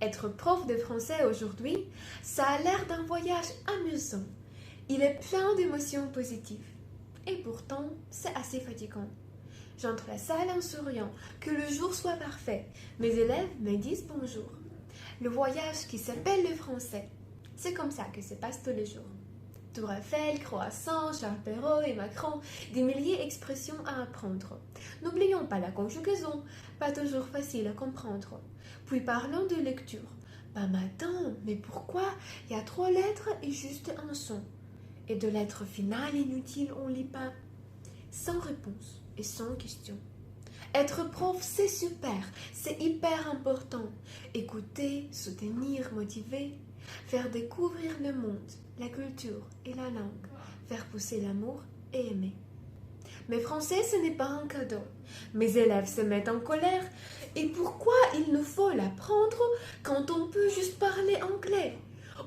Être prof de français aujourd'hui, ça a l'air d'un voyage amusant. Il est plein d'émotions positives. Et pourtant, c'est assez fatigant. J'entre la salle en souriant, que le jour soit parfait. Mes élèves me disent bonjour. Le voyage qui s'appelle le français, c'est comme ça que se passe tous les jours. Tour Eiffel, croissant, Charles Perrault et Macron, des milliers d'expressions à apprendre. N'oublions pas la conjugaison, pas toujours facile à comprendre. Puis parlons de lecture. Bah attends, mais pourquoi il y a 3 lettres et juste un son? Et de lettres finales inutiles, on lit pas. Sans réponse et sans question. Être prof, c'est super, c'est hyper important. Écouter, soutenir, motiver, faire découvrir le monde, la culture et la langue, faire pousser l'amour et aimer. Mais français, ce n'est pas un cadeau. Mes élèves se mettent en colère. Et pourquoi il nous faut l'apprendre quand on peut juste parler anglais?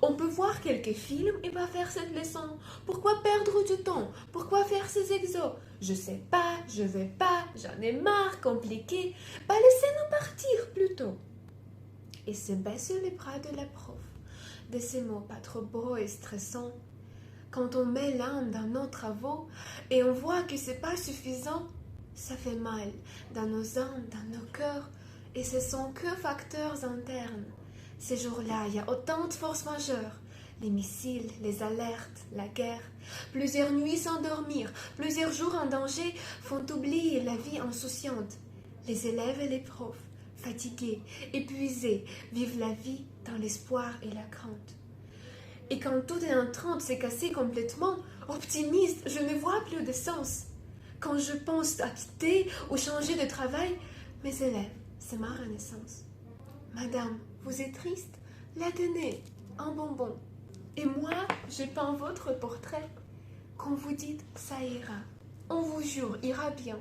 On peut voir quelques films et pas faire cette leçon. Pourquoi perdre du temps? Pourquoi faire ces exos? Je sais pas, je vais pas, j'en ai marre, compliqué. Bah laissez-nous partir plutôt. Et se baisse sur les bras de la prof. De ces mots pas trop beaux et stressants. Quand on met l'âme dans nos travaux et on voit que c'est pas suffisant, ça fait mal dans nos âmes, dans nos cœurs, et ce sont que facteurs internes. Ces jours-là, il y a autant de forces majeures. Les missiles, les alertes, la guerre. Plusieurs nuits sans dormir, plusieurs jours en danger font oublier la vie insouciante. Les élèves et les profs, fatigués, épuisés, vivent la vie dans l'espoir et la crainte. Et quand tout est en train de se casser complètement, optimiste, je ne vois plus de sens. Quand je pense à quitter ou changer de travail, mes élèves, c'est ma renaissance. Madame, vous êtes triste? La donnez, un bonbon. Et moi, je peins votre portrait. Quand vous dites ça ira, on vous jure, ira bien.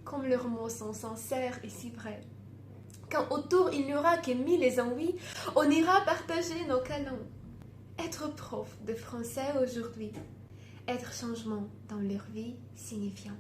Comme leurs mots sont sincères et si vrais. Quand autour il n'y aura que 1000 ennuis, on ira partager nos câlins. Être prof de français aujourd'hui, être changement dans leur vie signifiant.